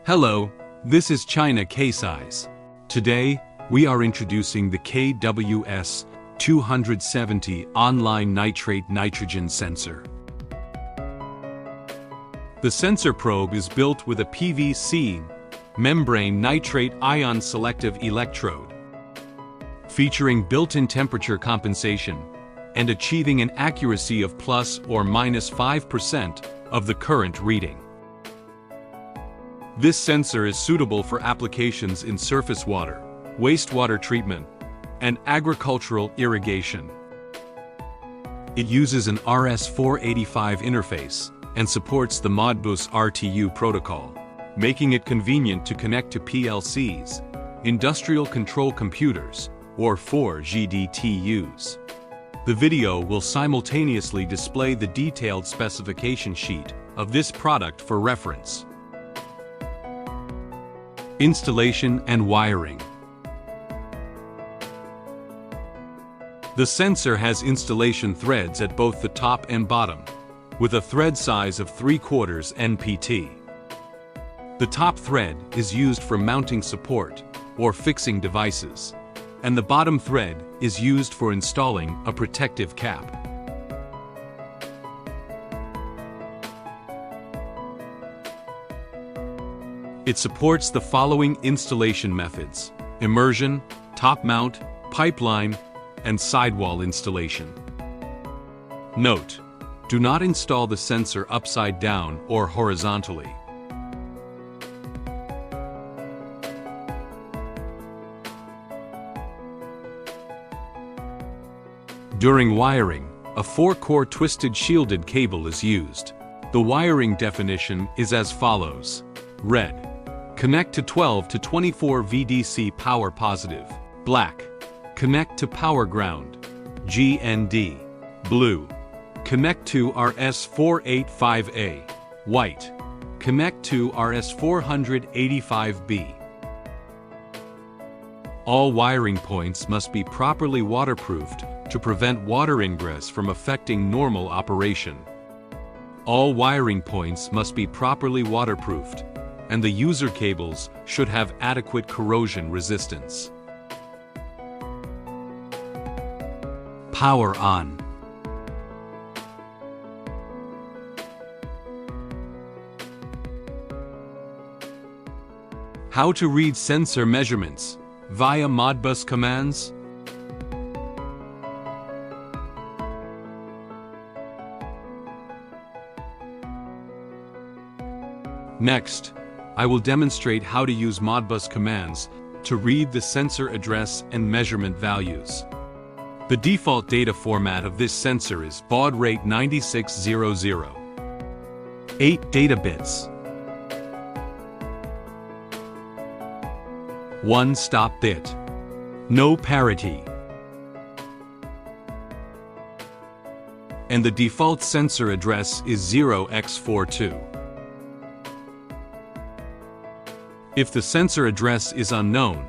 Hello, this is China K-Size. Today, we are introducing the KWS-270 online nitrate-nitrogen sensor. The sensor probe is built with a PVC membrane nitrate ion selective electrode, featuring built-in temperature compensation and achieving an accuracy of plus or minus 5% of the current reading. This sensor is suitable for applications in surface water, wastewater treatment, and agricultural irrigation. It uses an RS485 interface and supports the Modbus RTU protocol, making it convenient to connect to PLCs, industrial control computers, or 4GDTUs. The video will simultaneously display the detailed specification sheet of this product for reference. Installation and wiring. The sensor has installation threads at both the top and bottom, with a thread size of 3/4 NPT. The top thread is used for mounting support or fixing devices, and the bottom thread is used for installing a protective cap. It supports the following installation methods: immersion, top mount, pipeline, and sidewall installation. Note: do not install the sensor upside down or horizontally. During wiring, a 4-core twisted shielded cable is used. The wiring definition is as follows. Red: connect to 12 to 24 VDC power positive. Black: connect to power ground, GND. Blue: connect to RS485A. White: connect to RS485B. All wiring points must be properly waterproofed to prevent water ingress from affecting normal operation. All wiring points must be properly waterproofed, and the user cables should have adequate corrosion resistance. Power on. How to read sensor measurements via Modbus commands. Next, I will demonstrate how to use Modbus commands to read the sensor address and measurement values. The default data format of this sensor is baud rate 9600. 8 data bits. 1 stop bit. No parity. And the default sensor address is 0x42. If the sensor address is unknown,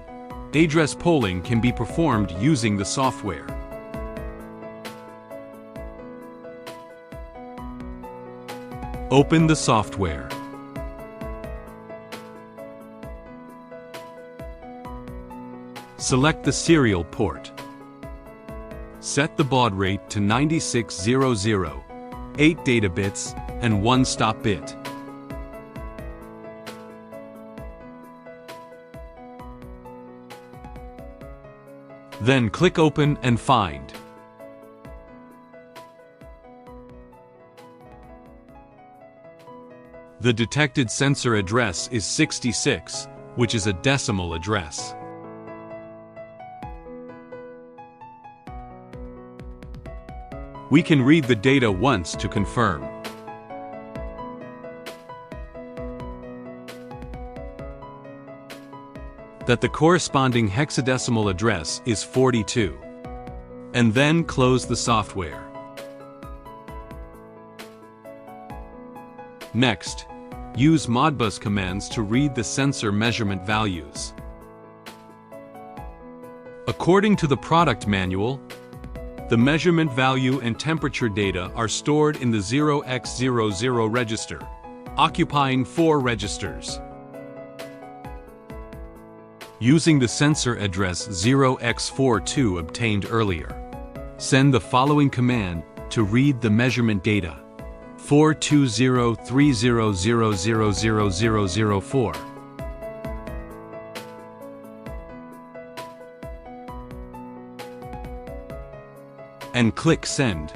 address polling can be performed using the software. Open the software. Select the serial port. Set the baud rate to 9600, 8 data bits, and 1 stop bit. Then click Open and Find. The detected sensor address is 66, which is a decimal address. We can read the data once to confirm. That the corresponding hexadecimal address is 42. And then close the software. Next, use Modbus commands to read the sensor measurement values. According to the product manual, the measurement value and temperature data are stored in the 0x00 register, occupying 4 registers. using the sensor address 0x42 obtained earlier. Send the following command to read the measurement data: 42030000004. And click Send.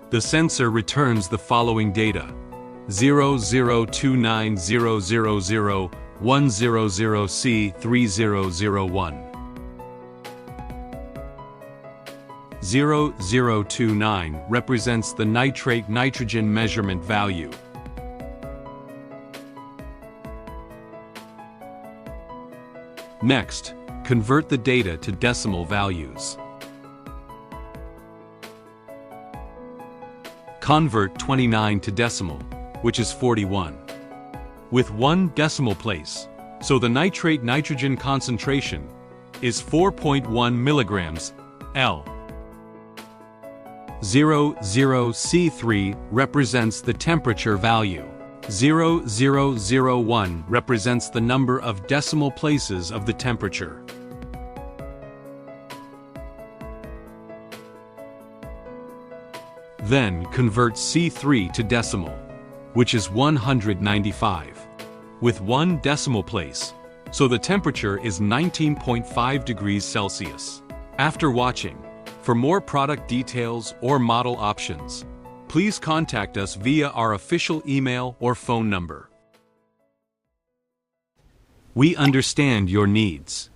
The sensor returns the following data: 0029000100C3001. 0029 represents the nitrate-nitrogen measurement value. Next, convert the data to decimal values. Convert 29 to decimal, which is 41, with 1 decimal place, so the nitrate-nitrogen concentration is 4.1 milligrams L. 00C3 represents the temperature value. 0001 represents the number of decimal places of the temperature. Then convert C3 to decimal, which is 195, with 1 decimal place, so the temperature is 19.5 degrees Celsius. After watching, for more product details or model options, please contact us via our official email or phone number. We understand your needs.